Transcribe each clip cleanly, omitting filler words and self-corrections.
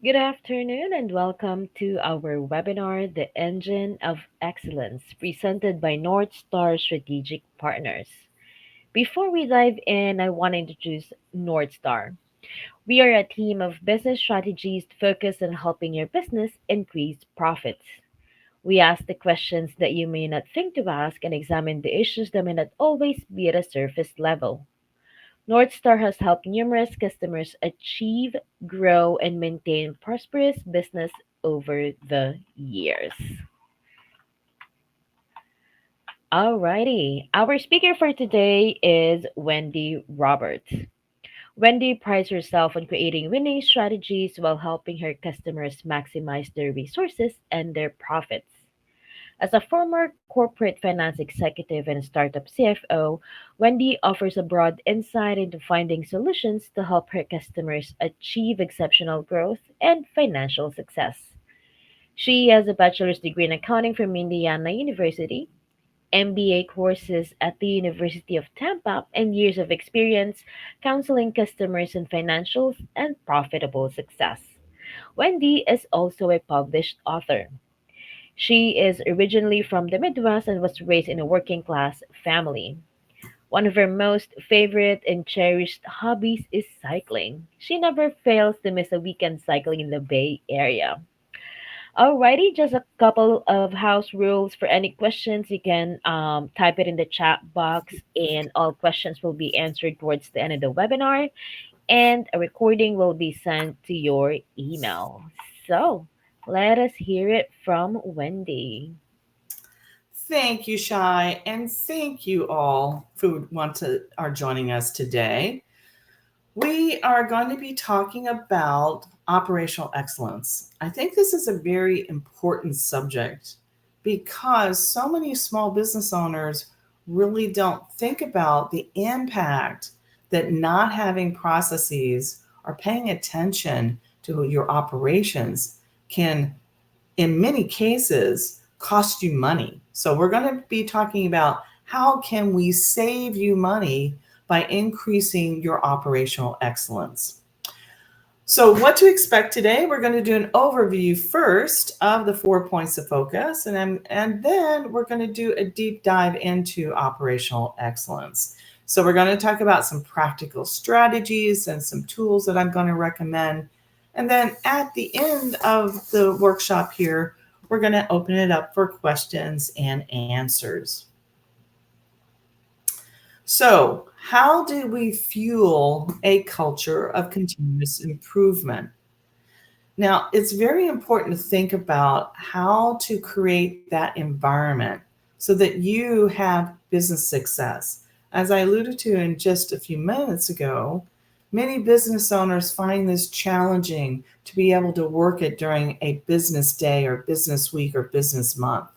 Good afternoon and welcome to our webinar, The Engine of Excellence, presented by North Star Strategic Partners. Before we dive in, I want to introduce North Star. We are a team of business strategies focused on helping your business increase profits. We ask the questions that you may not think to ask and examine the issues that may not always be at a surface level. North Star has helped numerous customers achieve, grow, and maintain prosperous business over the years. Alrighty, our speaker for today is Wendy Roberts. Wendy prides herself on creating winning strategies while helping her customers maximize their resources and their profits. As a former corporate finance executive and startup CFO, Wendy offers a broad insight into finding solutions to help her customers achieve exceptional growth and financial success. She has a bachelor's degree in accounting from Indiana University, MBA courses at the University of Tampa, and years of experience counseling customers in financial and profitable success. Wendy is also a published author. She is originally from the Midwest and was raised in a working class family. One of her most favorite and cherished hobbies is cycling. She never fails to miss a weekend cycling in the Bay Area. Alrighty, just a couple of house rules. For any questions, you can type it in the chat box, and all questions will be answered towards the end of the webinar, and a recording will be sent to your email. So, let us hear it from Wendy. Thank you, Shai, and thank you all who are joining us today. We are going to be talking about operational excellence. I think this is a very important subject because so many small business owners really don't think about the impact that not having processes or paying attention to your operations can, in many cases, cost you money. So we're going to be talking about how can we save you money by increasing your operational excellence. So what to expect today, we're going to do an overview first of the 4 points of focus, and then we're going to do a deep dive into operational excellence. So we're going to talk about some practical strategies and some tools that I'm going to recommend. And then at the end of the workshop here, we're going to open it up for questions and answers. So, how do we fuel a culture of continuous improvement? Now, it's very important to think about how to create that environment so that you have business success. As I alluded to in just a few minutes ago, many business owners find this challenging to be able to work it during a business day or business week or business month.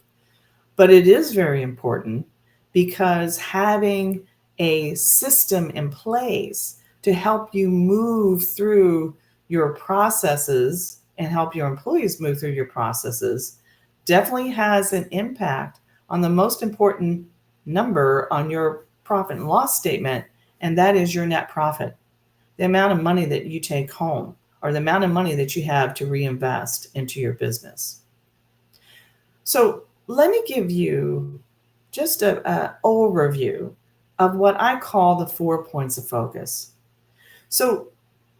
But it is very important because having a system in place to help you move through your processes and help your employees move through your processes definitely has an impact on the most important number on your profit and loss statement, and that is your net profit, the amount of money that you take home or the amount of money that you have to reinvest into your business. So let me give you just an overview of what I call the 4 points of focus. So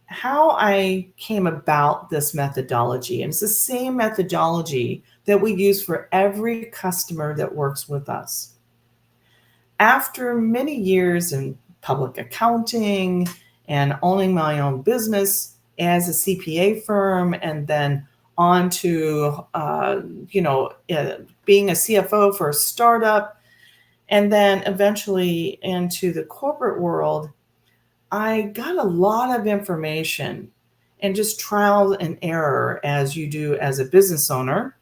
how I came about this methodology, and it's the same methodology that we use for every customer that works with us. After many years in public accounting and owning my own business as a CPA firm, and then on to being a CFO for a startup, and then eventually into the corporate world, I got a lot of information and just trial and error as you do as a business owner,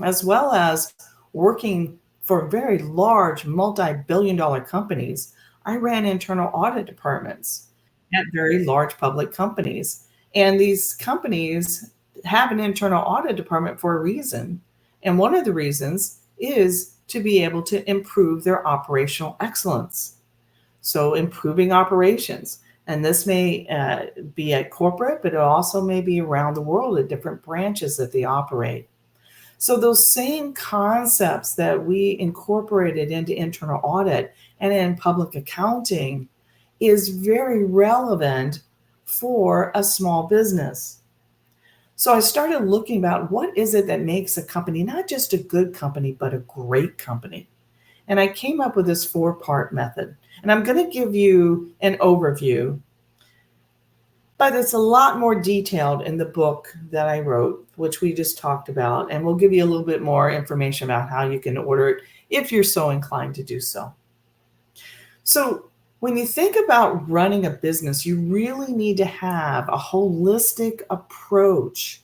as well as working for very large multi-billion-dollar companies. I ran internal audit departments at very large public companies. And these companies have an internal audit department for a reason. And one of the reasons is to be able to improve their operational excellence. So improving operations. And this may be at corporate, but it also may be around the world at different branches that they operate. So, those same concepts that we incorporated into internal audit and in public accounting is very relevant for a small business. So, I started looking about what is it that makes a company not just a good company, but a great company. And I came up with this four-part method. And I'm going to give you an overview, but it's a lot more detailed in the book that I wrote, which we just talked about. And we'll give you a little bit more information about how you can order it if you're so inclined to do so. So, when you think about running a business, you really need to have a holistic approach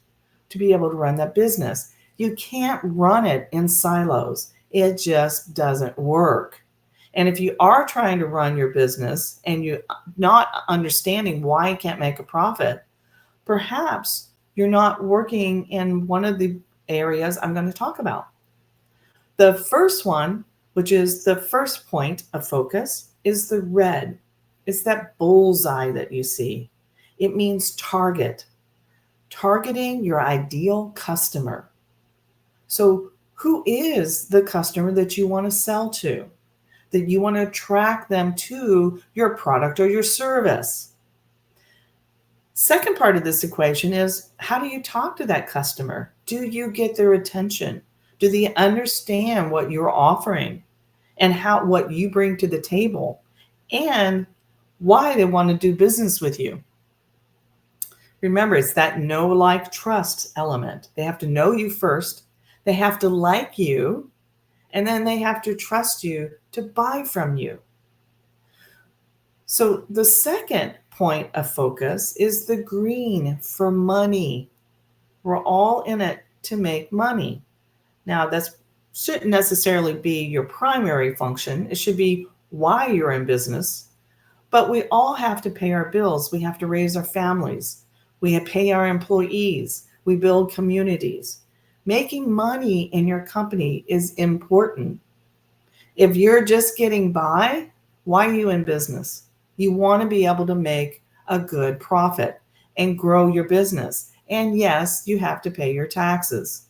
to be able to run that business. You can't run it in silos, it just doesn't work. And if you are trying to run your business and you're not understanding why you can't make a profit, perhaps you're not working in one of the areas I'm going to talk about. The first one, which is the first point of focus, is the red. It's that bullseye that you see. It means target, targeting your ideal customer. So, who is the customer that you want to sell to? That you want to attract them to your product or your service? Second part of this equation is how do you talk to that customer? Do you get their attention? Do they understand what you're offering and how what you bring to the table and why they want to do business with you? Remember, it's that know, like, trust element. They have to know you first, they have to like you, and then they have to trust you to buy from you. So the second point of focus is the green for money. We're all in it to make money. Now, that shouldn't necessarily be your primary function. It should be why you're in business. But we all have to pay our bills. We have to raise our families. We pay our employees. We build communities. Making money in your company is important. If you're just getting by, why are you in business? You want to be able to make a good profit and grow your business. And yes, you have to pay your taxes.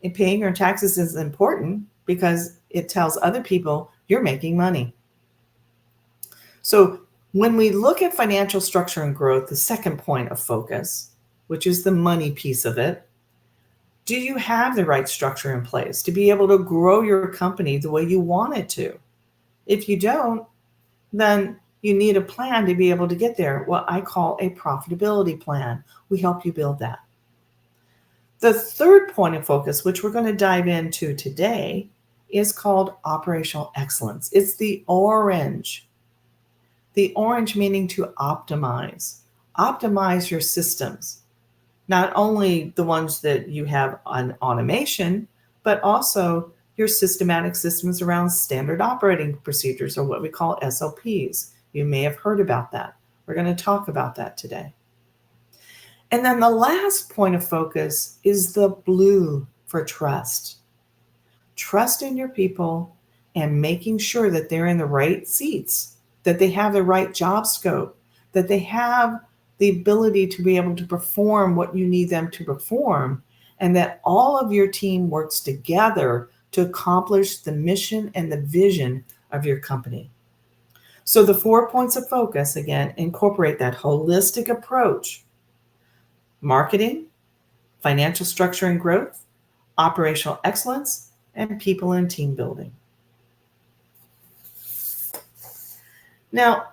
And paying your taxes is important because it tells other people you're making money. So, when we look at financial structure and growth, the second point of focus, which is the money piece of it, do you have the right structure in place to be able to grow your company the way you want it to? If you don't, then you need a plan to be able to get there, what I call a profitability plan. We help you build that. The third point of focus, which we're going to dive into today, is called operational excellence. It's the orange. The orange meaning to optimize. Optimize your systems, not only the ones that you have on automation, but also your systematic systems around standard operating procedures, or what we call SOPs. You may have heard about that. We're going to talk about that today. And then the last point of focus is the blue for trust. Trust in your people and making sure that they're in the right seats, that they have the right job scope, that they have the ability to be able to perform what you need them to perform, and that all of your team works together to accomplish the mission and the vision of your company. So the 4 points of focus, again, incorporate that holistic approach: marketing, financial structure and growth, operational excellence, and people and team building. Now,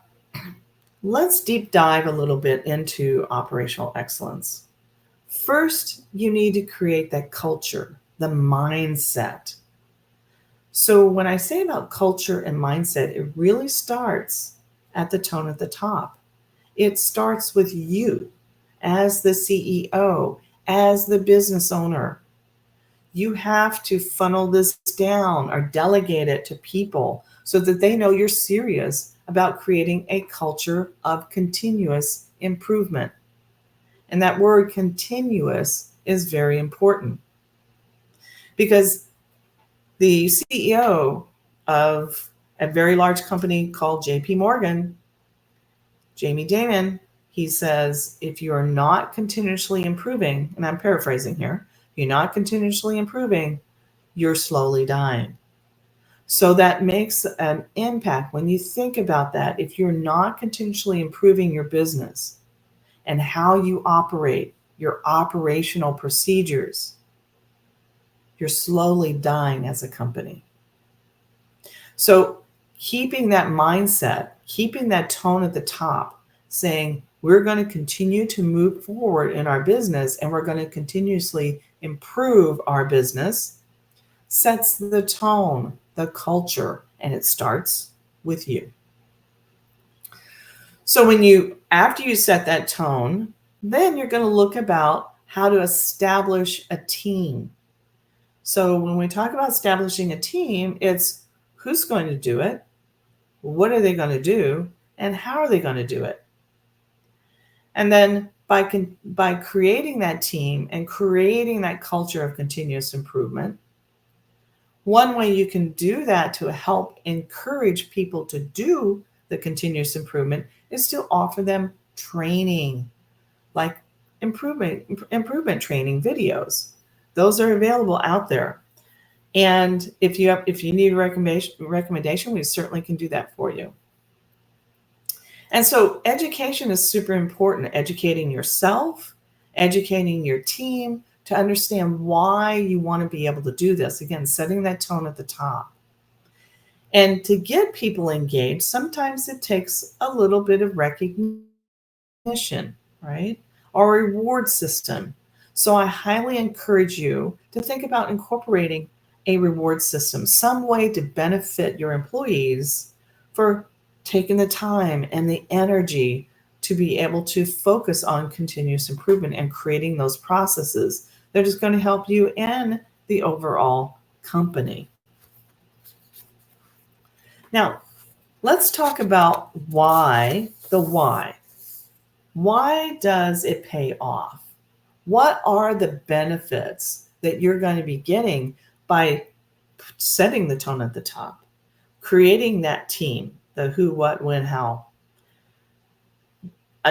let's deep dive a little bit into operational excellence. First, you need to create that culture, the mindset. So, when I say about culture and mindset, it really starts at the tone at the top. It starts with you as the CEO, as the business owner. You have to funnel this down or delegate it to people so that they know you're serious about creating a culture of continuous improvement. And that word continuous is very important because the CEO of a very large company called JP Morgan Jamie Dimon, he says, if you are not continuously improving, and I'm paraphrasing here, if you're not continuously improving, you're slowly dying. So that makes an impact when you think about that. If you're not continuously improving your business and how you operate, your operational procedures, you're slowly dying as a company. So, keeping that mindset, keeping that tone at the top, saying we're going to continue to move forward in our business and we're going to continuously improve our business sets the tone, the culture, and it starts with you. So, after you set that tone, then you're going to look about how to establish a team. So, when we talk about establishing a team, it's who's going to do it, what are they going to do, and how are they going to do it? And then by creating that team and creating that culture of continuous improvement, one way you can do that to help encourage people to do the continuous improvement is to offer them training, like improvement training videos. Those are available out there. And if you need a recommendation, we certainly can do that for you. And so education is super important, educating yourself, educating your team to understand why you want to be able to do this. Again, setting that tone at the top. And to get people engaged, sometimes it takes a little bit of recognition, right? Or a reward system. So I highly encourage you to think about incorporating a reward system, some way to benefit your employees for taking the time and the energy to be able to focus on continuous improvement and creating those processes that is going to help you and the overall company. Now, let's talk about the why. Why does it pay off? What are the benefits that you're going to be getting by setting the tone at the top, creating that team, the who, what, when, how,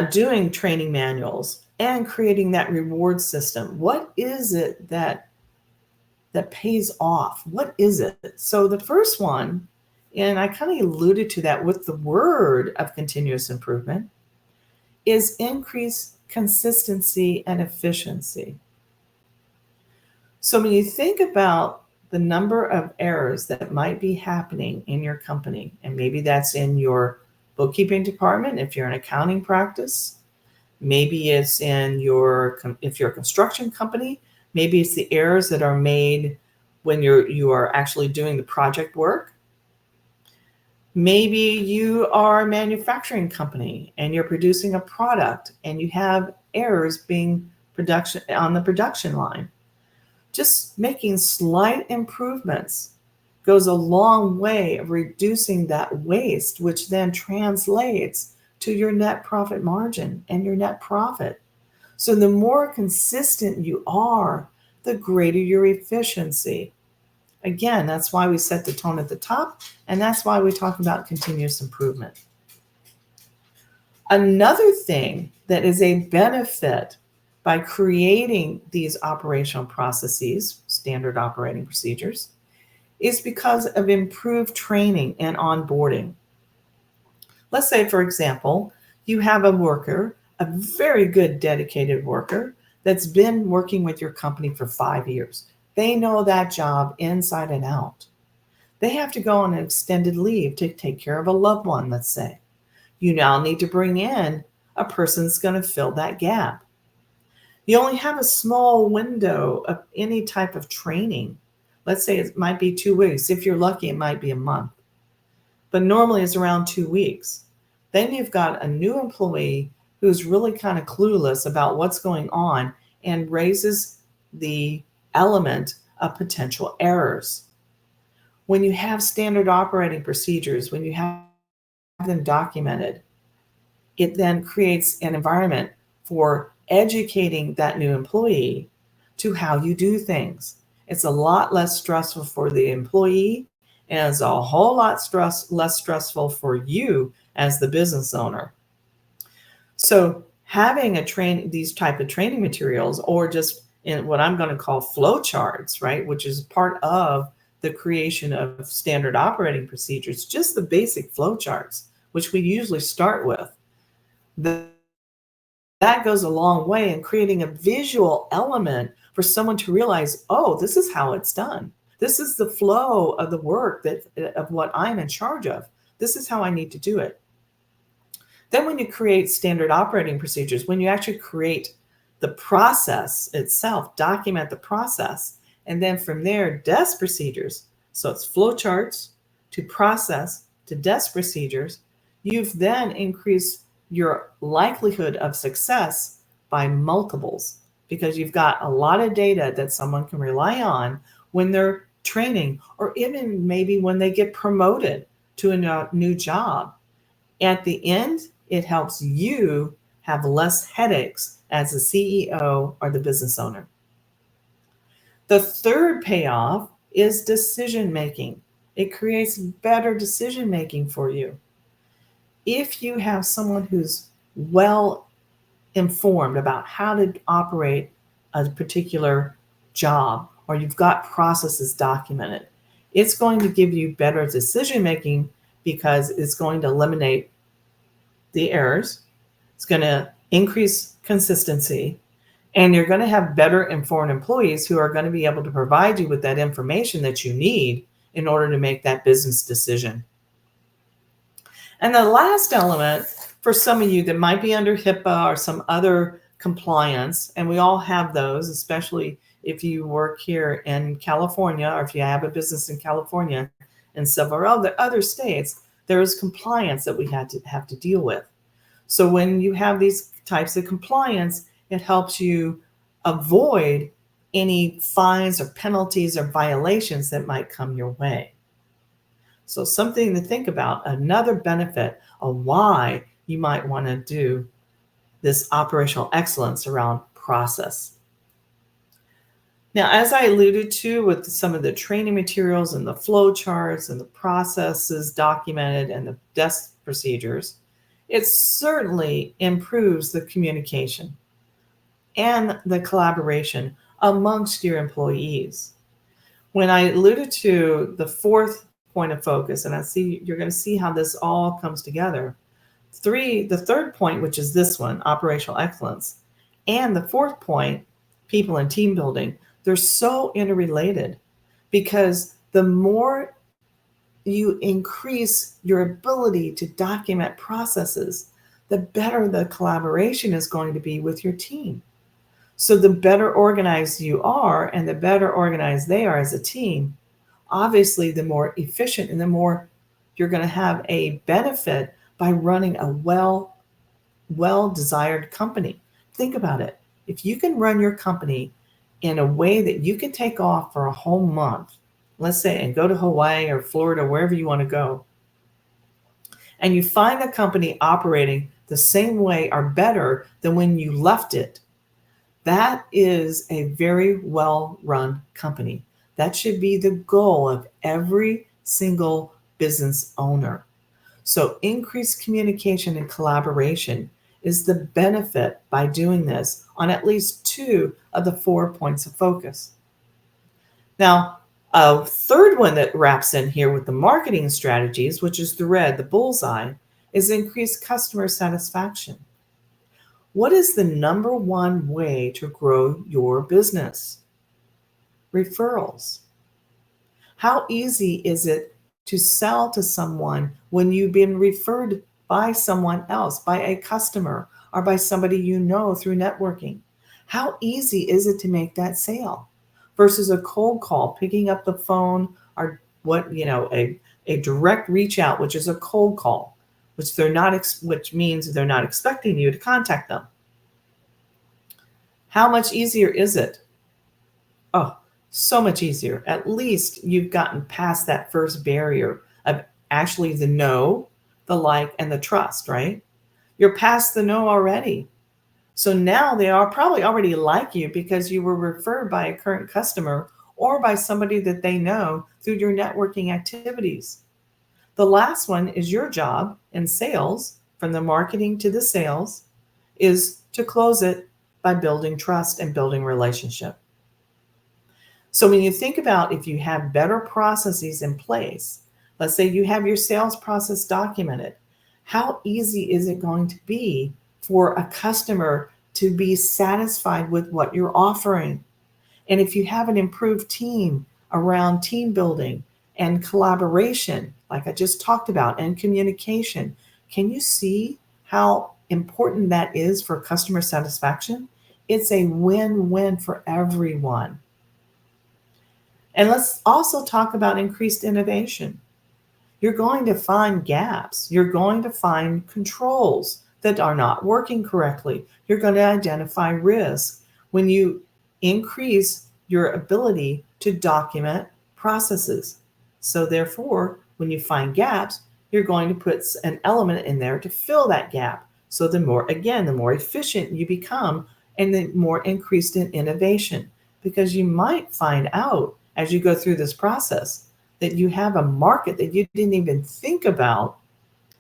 doing training manuals, and creating that reward system? What is it that pays off? What is it? So the first one, and I kind of alluded to that with the word of continuous improvement, is increase consistency and efficiency. So when you think about the number of errors that might be happening in your company, and maybe that's in your bookkeeping department if you're an accounting practice, maybe it's in if you're a construction company, maybe it's the errors that are made when you are actually doing the project work. Maybe you are a manufacturing company and you're producing a product and you have errors being production on the production line. Just making slight improvements goes a long way of reducing that waste, which then translates to your net profit margin and your net profit. So the more consistent you are, the greater your efficiency. Again, that's why we set the tone at the top, and that's why we talk about continuous improvement. Another thing that is a benefit by creating these operational processes, standard operating procedures, is because of improved training and onboarding. Let's say, for example, you have a worker, a very good dedicated worker that's been working with your company for 5 years. They know that job inside and out. They have to go on an extended leave to take care of a loved one, let's say. You now need to bring in a person that's going to fill that gap. You only have a small window of any type of training. Let's say it might be 2 weeks. If you're lucky, it might be a month. But normally it's around 2 weeks. Then you've got a new employee who's really kind of clueless about what's going on and raises the element of potential errors. When you have standard operating procedures, when you have them documented, it then creates an environment for educating that new employee to how you do things. It's a lot less stressful for the employee and it's a whole lot less stressful for you as the business owner. So having these type of training materials, or just in what I'm going to call flow charts, right, which is part of the creation of standard operating procedures, just the basic flow charts, which we usually start with, that goes a long way in creating a visual element for someone to realize, oh, this is how it's done. This is the flow of the work of what I'm in charge of. This is how I need to do it. Then when you create standard operating procedures, when you actually create the process itself, document the process, and then from there, desk procedures. So it's flow charts to process to desk procedures. You've then increased your likelihood of success by multiples because you've got a lot of data that someone can rely on when they're training, or even maybe when they get promoted to a new job. At the end, it helps you have less headaches as the CEO or the business owner. The third payoff is decision making. It creates better decision making for you. If you have someone who's well informed about how to operate a particular job, or you've got processes documented, it's going to give you better decision making because it's going to eliminate the errors, it's going to increase consistency, and you're going to have better informed employees who are going to be able to provide you with that information that you need in order to make that business decision. And the last element for some of you that might be under HIPAA or some other compliance, and we all have those, especially if you work here in California or if you have a business in California and several other states, there is compliance that we have to deal with. So when you have these types of compliance, it helps you avoid any fines or penalties or violations that might come your way. So something to think about, another benefit of why you might want to do this operational excellence around process. Now, as I alluded to with some of the training materials and the flow charts and the processes documented and the desk procedures, it certainly improves the communication and the collaboration amongst your employees. When I alluded to the fourth point of focus, and you're going to see how this all comes together. The third point, which is this one, operational excellence, and the fourth point, people and team building, they're so interrelated because the more you increase your ability to document processes, the better the collaboration is going to be with your team. So the better organized you are and the better organized they are as a team, obviously the more efficient and the more you're going to have a benefit by running a well desired company. Think about it. If you can run your company in a way that you can take off for a whole month, let's say, and go to Hawaii or Florida, wherever you want to go, and you find the company operating the same way or better than when you left it, that is a very well run company. That should be the goal of every single business owner. So, increased communication and collaboration is the benefit by doing this on at least two of the 4 points of focus. Now, a third one that wraps in here with the marketing strategies, which is the red, the bullseye, is increased customer satisfaction. What is the number one way to grow your business? Referrals. How easy is it to sell to someone when you've been referred by someone else, by a customer, or by somebody you know through networking? How easy is it to make that sale versus a cold call, picking up the phone, or a direct reach out, which is a cold call, which means they're not expecting you to contact them. How much easier is it? Oh, so much easier. At least you've gotten past that first barrier of actually the know, the like, and the trust, right? You're past the know already. So now they are probably already like you because you were referred by a current customer or by somebody that they know through your networking activities. The last one is your job in sales, from the marketing to the sales. is to close it by building trust and building relationship. So when you think about if you have better processes in place, let's say you have your sales process documented, how easy is it going to be for a customer to be satisfied with what you're offering? And if you have an improved team around team building and collaboration, like I just talked about, and communication, can you see how important that is for customer satisfaction? It's a win win for everyone. And let's also talk about increased innovation. You're going to find gaps. You're going to find controls that are not working correctly. You're going to identify risk when you increase your ability to document processes. So, therefore, when you find gaps, you're going to put an element in there to fill that gap. So, the more, again, the more efficient you become and the more increased in innovation, because you might find out as you go through this process that you have a market that you didn't even think about.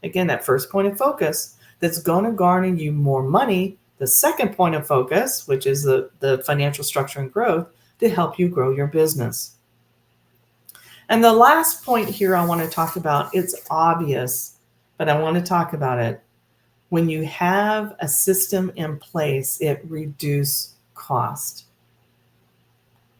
Again, that first point of focus that's going to garner you more money. The second point of focus, which is the financial structure and growth, to help you grow your business. And the last point here I want to talk about, it's obvious, but I want to talk about it. When you have a system in place, it reduces cost.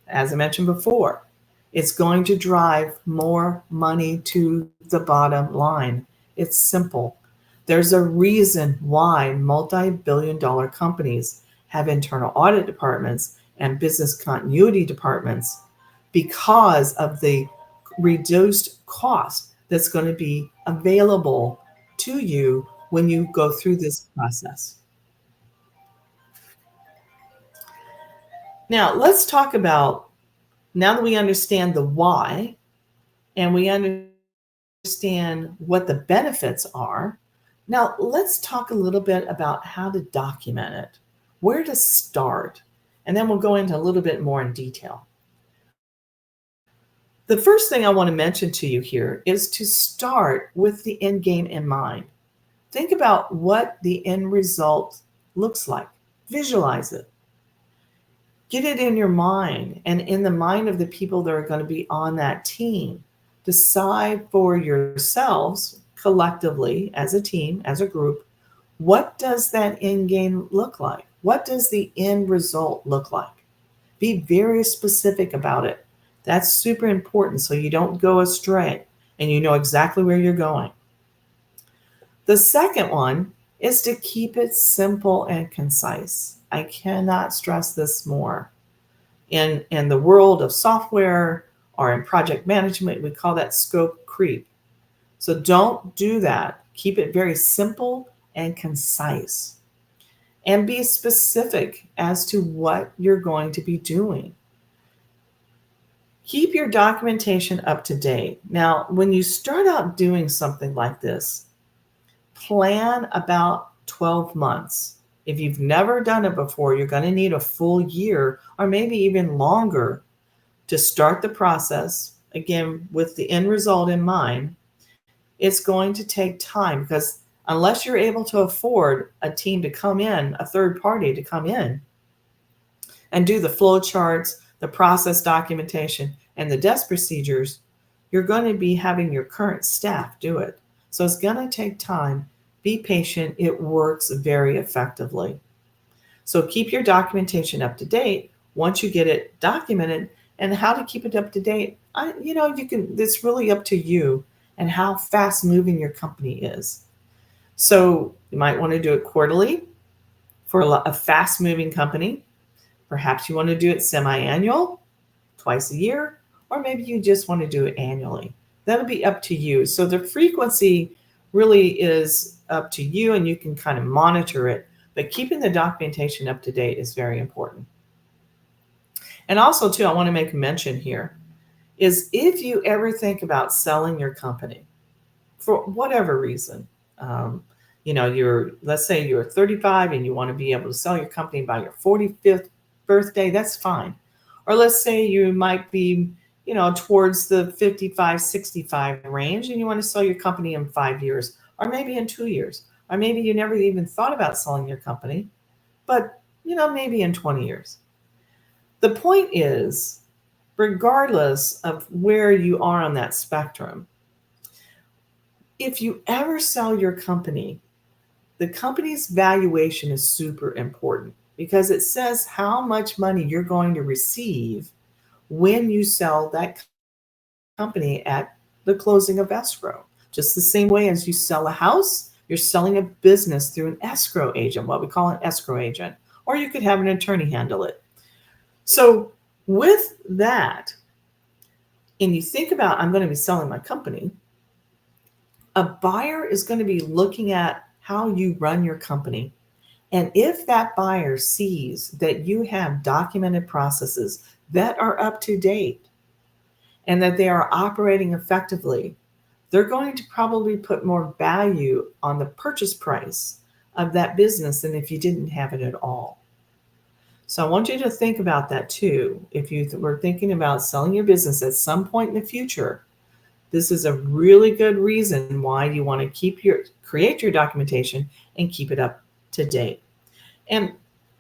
As I mentioned before, it's going to drive more money to the bottom line. It's simple. There's a reason why multi-billion-dollar companies have internal audit departments and business continuity departments, because of the reduced cost that's going to be available to you when you go through this process. Now, let's talk about, now that we understand the why and we understand what the benefits are, now let's talk a little bit about how to document it, where to start, and then we'll go into a little bit more in detail. The first thing I want to mention to you here is to start with the end game in mind. Think about what the end result looks like, visualize it. Get it in your mind and in the mind of the people that are going to be on that team. Decide for yourselves collectively, as a team, as a group, what does that end game look like? What does the end result look like? Be very specific about it. That's super important so you don't go astray and you know exactly where you're going. The second one is to keep it simple and concise. I cannot stress this more. In the world of software or in project management, we call that scope creep. So don't do that. Keep it very simple and concise. And be specific as to what you're going to be doing. Keep your documentation up to date. Now, when you start out doing something like this, plan about 12 months. If you've never done it before, you're going to need a full year or maybe even longer to start the process. Again, with the end result in mind, it's going to take time, because unless you're able to afford a team to come in, a third party to come in and do the flow charts, the process documentation, and the desk procedures, you're going to be having your current staff do it. So it's going to take time. Be patient. It works very effectively. So keep your documentation up to date. Once you get it documented, and how to keep it up to date, you can. It's really up to you and how fast moving your company is. So you might want to do it quarterly for a fast moving company. Perhaps you want to do it semi-annual, twice a year, or maybe you just want to do it annually. That'll be up to you. So the frequency really is up to you, and you can kind of monitor it. But keeping the documentation up to date is very important. And also, too, I want to make a mention here is if you ever think about selling your company for whatever reason, um, let's say you're 35 and you want to be able to sell your company by your 45th birthday, that's fine. Or let's say you might be, towards the 55, 65 range and you want to sell your company in 5 years or maybe in 2 years Or maybe you never even thought about selling your company, but maybe in 20 years. The point is, regardless of where you are on that spectrum, if you ever sell your company, the company's valuation is super important because it says how much money you're going to receive when you sell that company at the closing of escrow. Just the same way as you sell a house, you're selling a business through an escrow agent, what we call an escrow agent, or you could have an attorney handle it. So, with that, and you think about, I'm going to be selling my company, a buyer is going to be looking at how you run your company. And if that buyer sees that you have documented processes that are up to date and that they are operating effectively, they're going to probably put more value on the purchase price of that business than if you didn't have it at all. So I want you to think about that too. If you were thinking about selling your business at some point in the future, this is a really good reason why you want to create your documentation and keep it up to date. And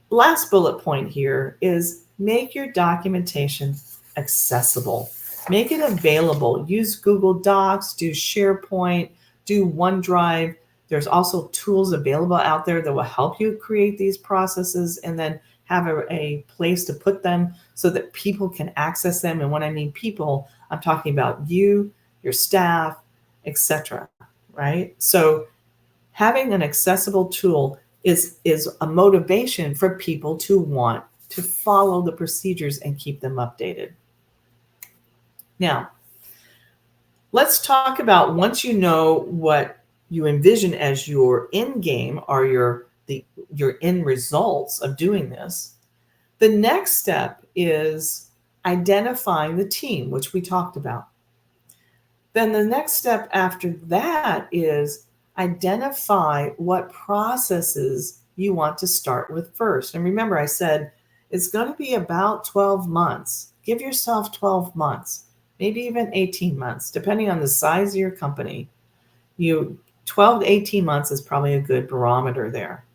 last bullet point here is make your documentation accessible. Make it available. Use Google Docs, do SharePoint, do OneDrive. There's also tools available out there that will help you create these processes and then have a place to put them so that people can access them. And when I mean people, I'm talking about you, your staff, etc. Right? So having an accessible tool is a motivation for people to want to follow the procedures and keep them updated. Now, let's talk about, once you know what you envision as your end game or your end results of doing this, the next step is identifying the team, which we talked about. Then the next step after that is identify what processes you want to start with first. And remember, I said it's going to be about 12 months. Give yourself 12 months, maybe even 18 months, depending on the size of your company. 12 to 18 months is probably a good barometer there.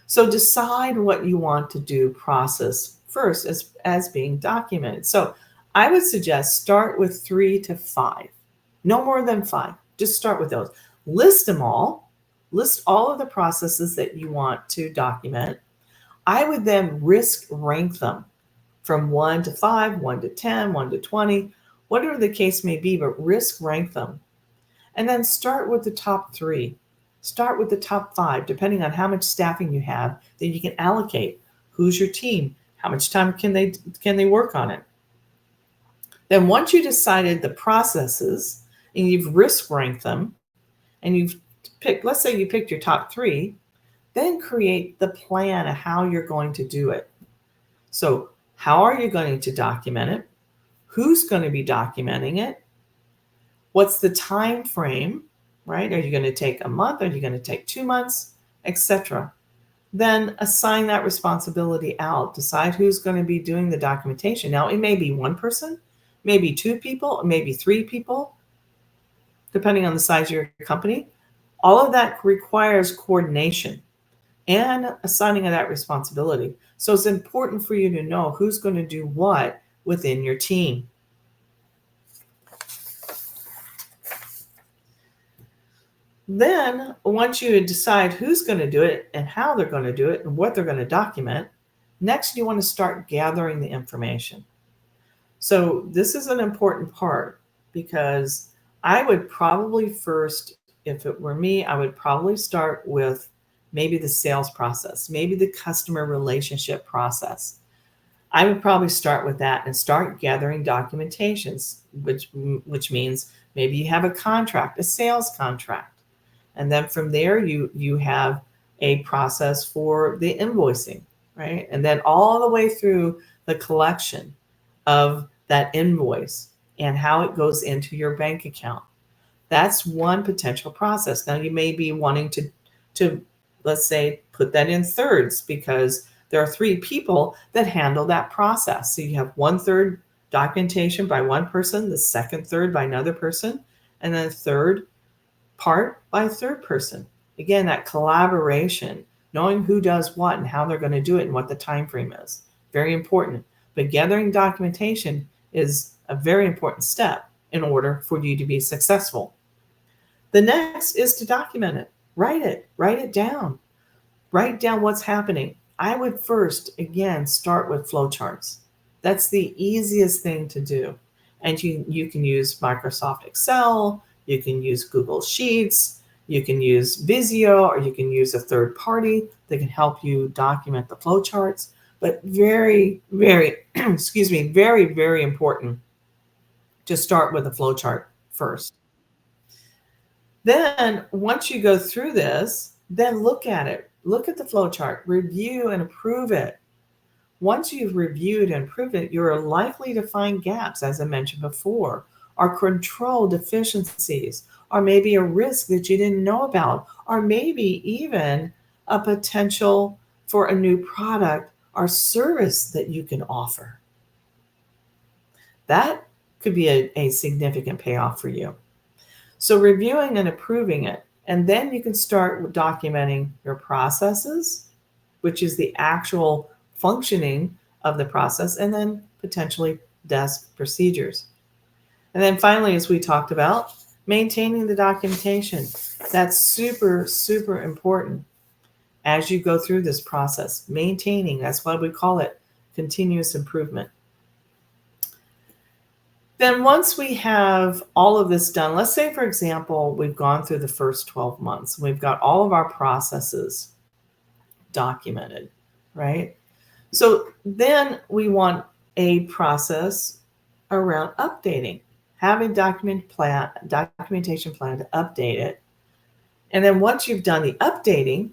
So decide what you want to do process first as being documented. So I would suggest start with 3 to 5, no more than 5. Just start with those. List them all. List all of the processes that you want to document. I would then risk rank them from 1 to 5, 1 to 10, 1 to 20, whatever the case may be, but risk rank them. And then start with the top 3. Start with the top 5, depending on how much staffing you have that you can allocate. Who's your team? How much time can they work on it? Then once you decided the processes and you've risk ranked them and you've picked, let's say you picked your top 3, then create the plan of how you're going to do it. So how are you going to document it? Who's going to be documenting it? What's the time frame, right? Are you going to take a month? Are you going to take 2 months, etc.? Then assign that responsibility out. Decide who's going to be doing the documentation. Now, it may be one person, maybe 2 people, maybe 3 people, depending on the size of your company. All of that requires coordination and assigning of that responsibility. So it's important for you to know who's going to do what within your team. Then, once you decide who's going to do it and how they're going to do it and what they're going to document, next you want to start gathering the information. So, this is an important part because I would probably first, if it were me, I would probably start with maybe the sales process, maybe the customer relationship process. I would probably start with that and start gathering documentations, which means maybe you have a contract, a sales contract. And then from there, you have a process for the invoicing, right? And then all the way through the collection of that invoice and how it goes into your bank account. That's one potential process. Now you may be wanting to let's say put that in thirds because there are 3 people that handle that process. So you have 1/3 documentation by one person, the second third by another person, and then third part by a third person. Again, that collaboration, knowing who does what and how they're going to do it and what the time frame is. Very important. But gathering documentation is a very important step in order for you to be successful. The next is to document it. Write it down. Write down what's happening. I would first, again, start with flowcharts. That's the easiest thing to do. And you can use Microsoft Excel, you can use Google Sheets, you can use Visio, or you can use a third party that can help you document the flowcharts. But very, very, excuse me, very, very important to start with a flowchart first. Then, once you go through this, then look at it. Look at the flowchart, review and approve it. Once you've reviewed and approved it, you're likely to find gaps, as I mentioned before, or control deficiencies, or maybe a risk that you didn't know about, or maybe even a potential for a new product or service that you can offer. That could be a significant payoff for you. So, reviewing and approving it, and then you can start documenting your processes, which is the actual functioning of the process, and then potentially desk procedures. And then finally, as we talked about, maintaining the documentation. That's super, super important as you go through this process. Maintaining, that's why we call it continuous improvement. Then, once we have all of this done, let's say, for example, we've gone through the first 12 months, we've got all of our processes documented, right? So then we want a process around updating, having documentation plan to update it. And then once you've done the updating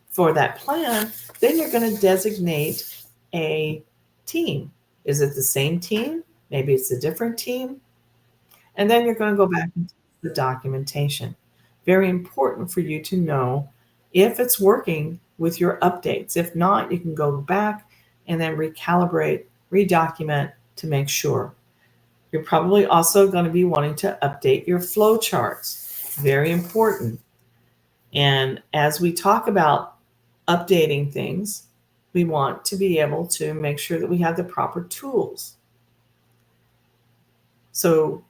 for that plan, then you're going to designate a team. Is it the same team? Maybe it's a different team. And then you're going to go back into the documentation. Very important for you to know if it's working with your updates. If not, you can go back and then recalibrate, redocument to make sure. You're probably also going to be wanting to update your flow charts. Very important. And as we talk about updating things, we want to be able to make sure that we have the proper tools. So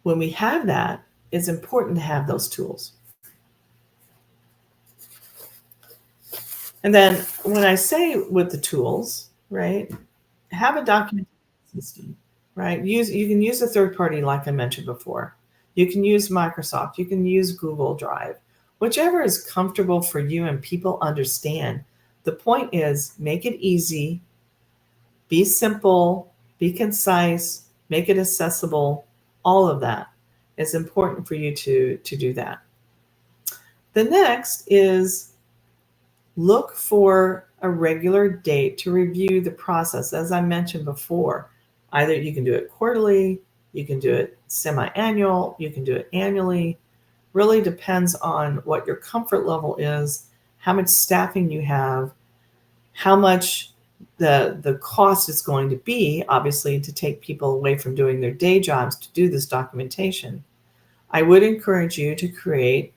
when we have that, it's important to have those tools. And then when I say with the tools, right, have a document system, right? You can use a third party like I mentioned before. You can use Microsoft, you can use Google Drive, whichever is comfortable for you and people understand. The point is make it easy, be simple, be concise, make it accessible. All of that is important for you to do that. The next is look for a regular date to review the process. As I mentioned before, either you can do it quarterly, you can do it semi-annual, you can do it annually. Really depends on what your comfort level is, how much staffing you have, how much the cost is going to be, obviously, to take people away from doing their day jobs to do this documentation. I would encourage you to create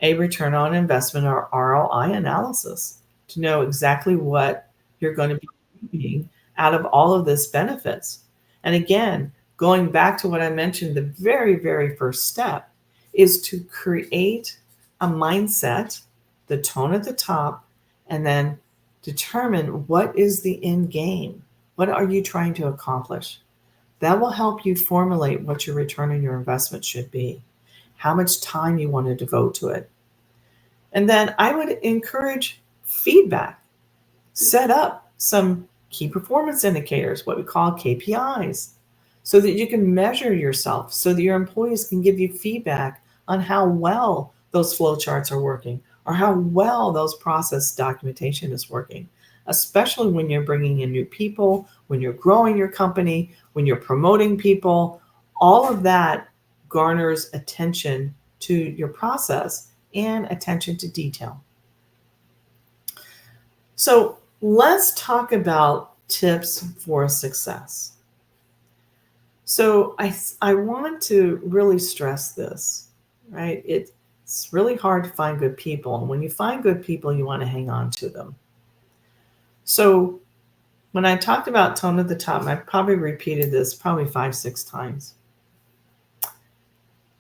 a return on investment or ROI analysis to know exactly what you're going to be getting out of all of this benefits. And again, going back to what I mentioned, the very, very first step is to create a mindset, the tone at the top, and then determine what is the end game. What are you trying to accomplish? That will help you formulate what your return on your investment should be, how much time you want to devote to it. And then I would encourage feedback. Set up some key performance indicators, what we call KPIs, so that you can measure yourself, so that your employees can give you feedback on how well those flowcharts are working or how well those process documentation is working, especially when you're bringing in new people, when you're growing your company, when you're promoting people. All of that garners attention to your process and attention to detail. So let's talk about tips for success. So I want to really stress this, right? It's really hard to find good people. And when you find good people, you want to hang on to them. So when I talked about tone at the top, I probably repeated this probably 5, 6 times.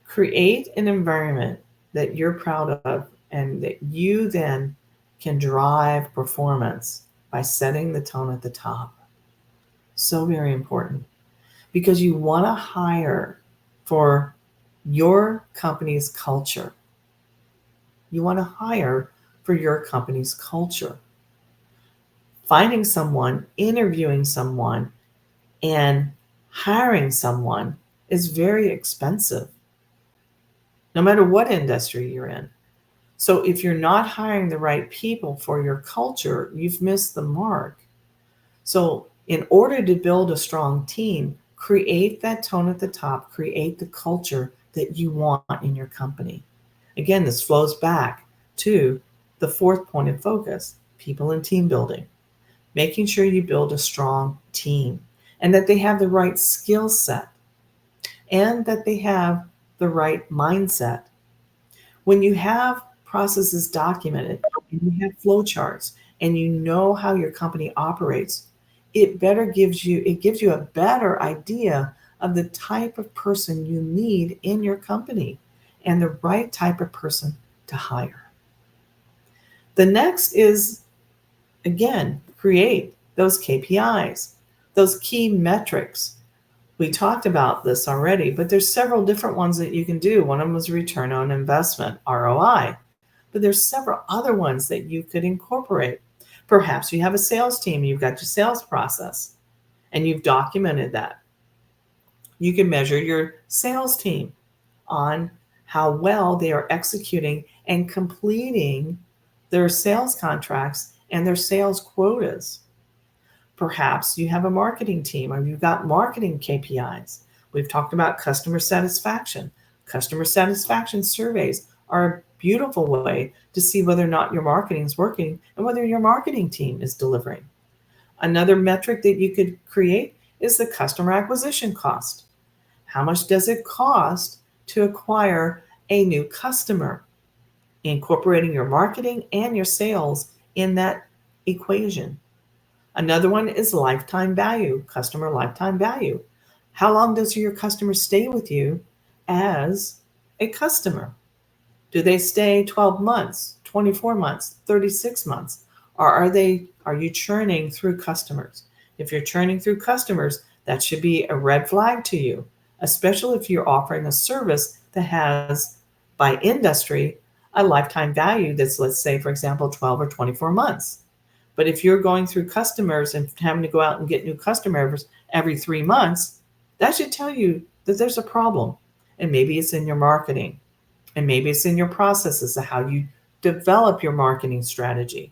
Create an environment that you're proud of and that you then can drive performance by setting the tone at the top. So very important because you want to hire for your company's culture. You want to hire for your company's culture. Finding someone, interviewing someone, and hiring someone is very expensive, no matter what industry you're in. So if you're not hiring the right people for your culture, you've missed the mark. So in order to build a strong team, create that tone at the top, create the culture that you want in your company. Again, this flows back to the fourth point of focus, people and team building. Making sure you build a strong team and that they have the right skill set and that they have the right mindset. When you have processes documented and you have flowcharts and you know how your company operates, it gives you a better idea of the type of person you need in your company and the right type of person to hire. The next is again, create those KPIs, those key metrics. We talked about this already, but there's several different ones that you can do. One of them was return on investment, ROI. But there's several other ones that you could incorporate. Perhaps you have a sales team, you've got your sales process, and you've documented that. You can measure your sales team on how well they are executing and completing their sales contracts and their sales quotas. Perhaps you have a marketing team or you've got marketing KPIs. We've talked about customer satisfaction. Customer satisfaction surveys are a beautiful way to see whether or not your marketing is working and whether your marketing team is delivering. Another metric that you could create is the customer acquisition cost. How much does it cost to acquire a new customer? Incorporating your marketing and your sales in that equation. Another one is lifetime value, customer lifetime value. How long does your customer stay with you as a customer? Do they stay 12 months, 24 months, 36 months? Or are you churning through customers? If you're churning through customers, that should be a red flag to you, especially if you're offering a service that has by industry a lifetime value that's, let's say, for example, 12 or 24 months. But if you're going through customers and having to go out and get new customers every 3 months, that should tell you that there's a problem. And maybe it's in your marketing, and maybe it's in your processes of how you develop your marketing strategy.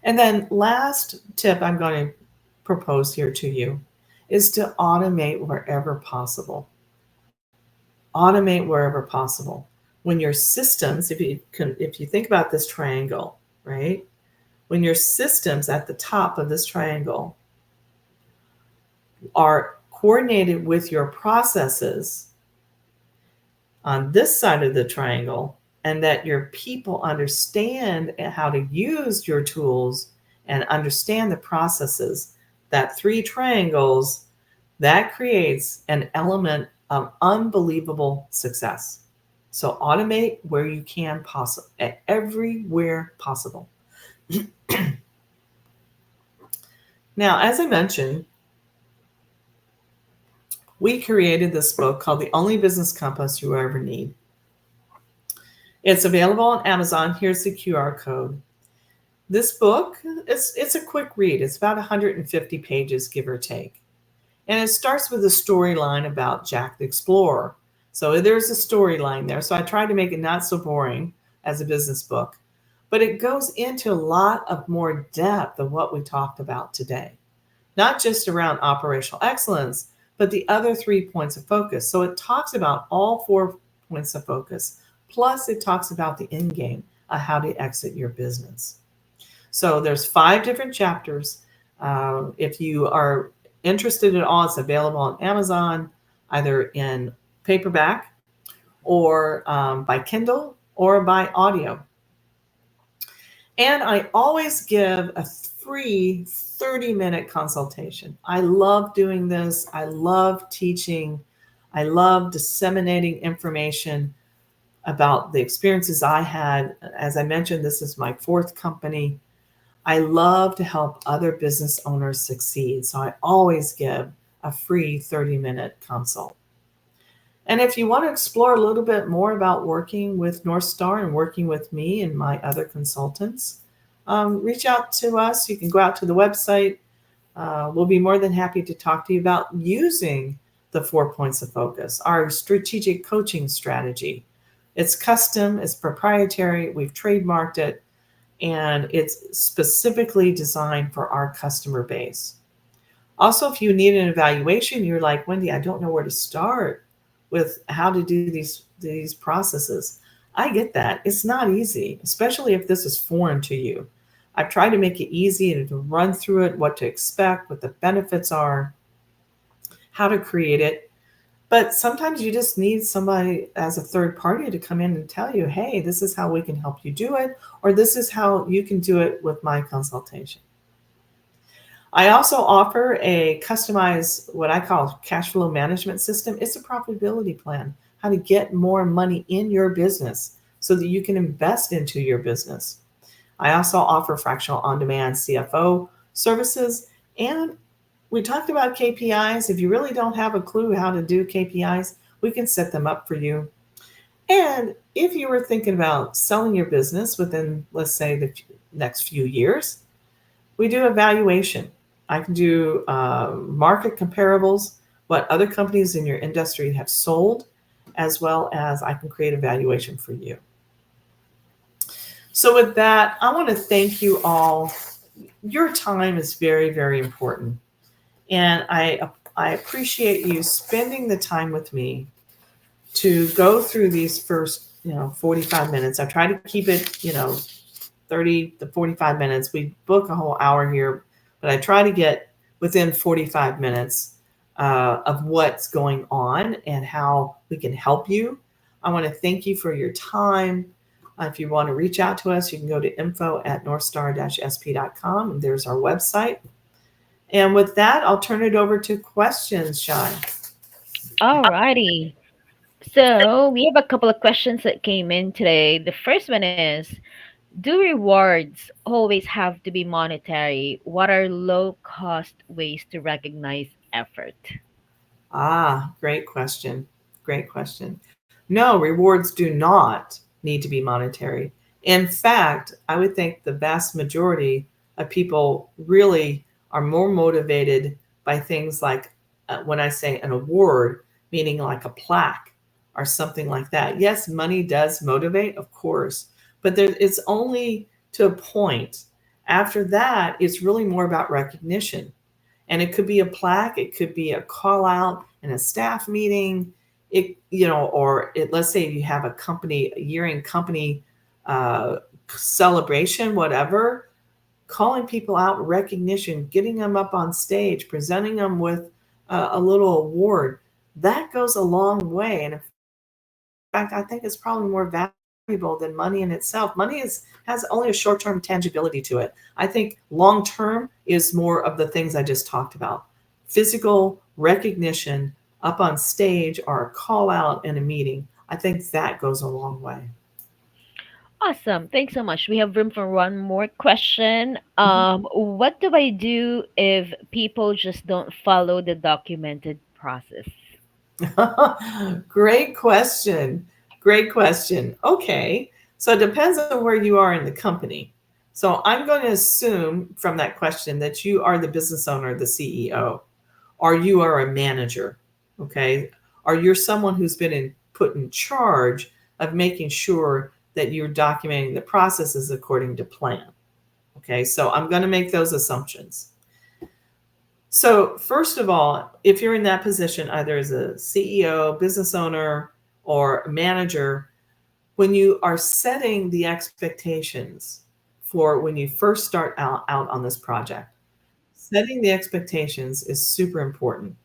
And then, last tip I'm going to propose here to you is to automate wherever possible. Automate wherever possible. When your systems, if you think about this triangle, right? When your systems at the top of this triangle are coordinated with your processes on this side of the triangle, and that your people understand how to use your tools and understand the processes, that three triangles, that creates an element of unbelievable success. So automate where you can possible, everywhere possible. Now, as I mentioned, we created this book called The Only Business Compass You Ever Need. It's available on Amazon. Here's the QR code. This book, it's a quick read. It's about 150 pages, give or take. And it starts with a storyline about Jack the Explorer. So there's a storyline there. So I tried to make it not so boring as a business book. But it goes into a lot of more depth of what we talked about today. Not just around operational excellence, but the other 3 points of focus. So it talks about all 4 points of focus. Plus it talks about the end game of how to exit your business. So there's 5 different chapters. If you are interested at all, it's available on Amazon, either in paperback or by Kindle or by audio. And I always give a free 30-minute consultation. I love doing this. I love teaching. I love disseminating information about the experiences I had. As I mentioned, this is my fourth company. I love to help other business owners succeed. So I always give a free 30-minute consult. And if you want to explore a little bit more about working with North Star and working with me and my other consultants, reach out to us. You can go out to the website. We'll be more than happy to talk to you about using the 4 points of focus, our strategic coaching strategy. It's custom, it's proprietary, we've trademarked it, and it's specifically designed for our customer base. Also, if you need an evaluation, you're like, Wendy, I don't know where to start with how to do these processes. I get that. It's not easy, especially if this is foreign to you. I've tried to make it easy and to run through it, what to expect, what the benefits are, how to create it. But sometimes you just need somebody as a third party to come in and tell you, hey, this is how we can help you do it, or this is how you can do it with my consultation. I also offer a customized, what I call cash flow management system. It's a profitability plan, how to get more money in your business so that you can invest into your business. I also offer fractional on demand CFO services. And we talked about KPIs. If you really don't have a clue how to do KPIs, we can set them up for you. And if you were thinking about selling your business within, let's say, the next few years, we do evaluation. I can do market comparables, what other companies in your industry have sold, as well as I can create a valuation for you. So, with that, I want to thank you all. Your time is very, very important. And I appreciate you spending the time with me to go through these first, 45 minutes. I try to keep it, 30 to 45 minutes. We book a whole hour here, but I try to get within 45 minutes of what's going on and how we can help you. I want to thank you for your time. If you want to reach out to us, you can go to info@northstar-sp.com, and there's our website. And with that, I'll turn it over to questions, Shai. Alrighty. So we have a couple of questions that came in today. The first one is, do rewards always have to be monetary? What are low cost ways to recognize effort? Great question. Great question. No, rewards do not need to be monetary. In fact, I would think the vast majority of people really are more motivated by things like when I say an award, meaning like a plaque or something like that. Yes, money does motivate, of course, but it's only to a point. After that, it's really more about recognition. And it could be a plaque, it could be a call out in a staff meeting, let's say you have a company, a year-end company uh, celebration, whatever, calling people out, recognition, getting them up on stage, presenting them with a little award, that goes a long way. And in fact, I think it's probably more valuable than money in itself. Money has only a short-term tangibility to it. I think long-term is more of the things I just talked about. Physical recognition up on stage or a call out in a meeting. I think that goes a long way. Awesome. Thanks so much. We have room for one more question. Mhm. What do I do if people just don't follow the documented process? Great question. Great question. Okay. So it depends on where you are in the company. So I'm going to assume from that question that you are the business owner, the CEO, or you are a manager. Okay. Or you're someone who's been put in charge of making sure that you're documenting the processes according to plan. Okay. So I'm going to make those assumptions. So, first of all, if you're in that position, either as a CEO, business owner, or manager, when you are setting the expectations for when you first start out on this project, setting the expectations is super important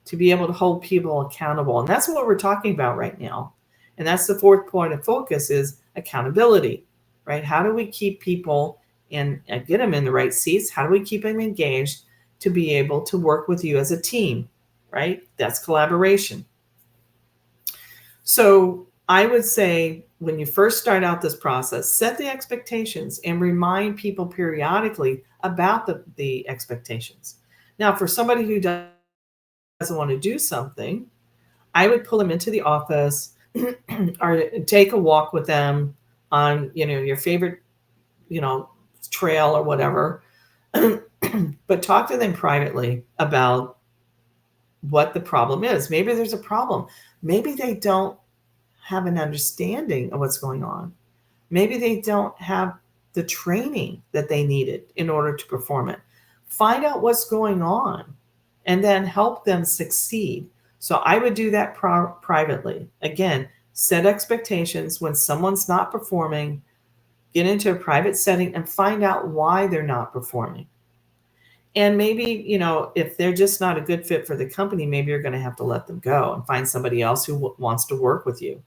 to be able to hold people accountable. And that's what we're talking about right now. And that's the fourth point of focus is accountability, right? How do we keep people and get them in the right seats? How do we keep them engaged to be able to work with you as a team, right? That's collaboration. So I would say when you first start out this process, set the expectations and remind people periodically about the expectations. Now, for somebody who doesn't want to do something, I would pull them into the office or take a walk with them on, your favorite, you know, trail or whatever, but talk to them privately about what the problem is. Maybe there's a problem. Maybe they don't have an understanding of what's going on. Maybe they don't have the training that they needed in order to perform it. Find out what's going on and then help them succeed. So I would do that privately. Again, set expectations when someone's not performing, get into a private setting and find out why they're not performing. And maybe, if they're just not a good fit for the company, maybe you're going to have to let them go and find somebody else who wants to work with you.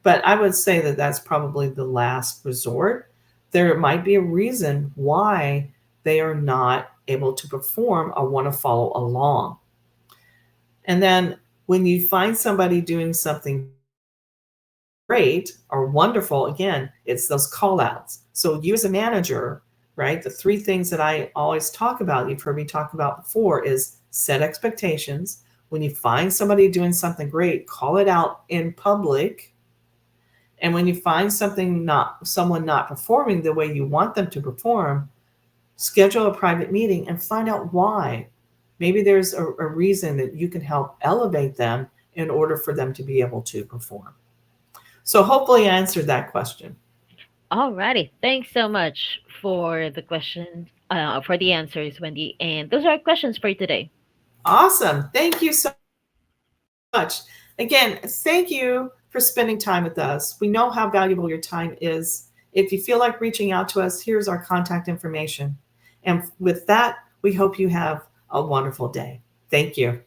But I would say that that's probably the last resort. There might be a reason why they are not able to perform or want to follow along. And then when you find somebody doing something great or wonderful, again, it's those call outs. So you as a manager, right? The three things that I always talk about, you've heard me talk about before, is set expectations. When you find somebody doing something great, call it out in public. And when you find someone not performing the way you want them to perform, schedule a private meeting and find out why. Maybe there's a reason that you can help elevate them in order for them to be able to perform. So hopefully I answered that question. Alrighty. Thanks so much for the questions, for the answers, Wendy. And those are our questions for today. Awesome. Thank you so much. Again, thank you for spending time with us. We know how valuable your time is. If you feel like reaching out to us, here's our contact information. And with that, we hope you have a wonderful day. Thank you.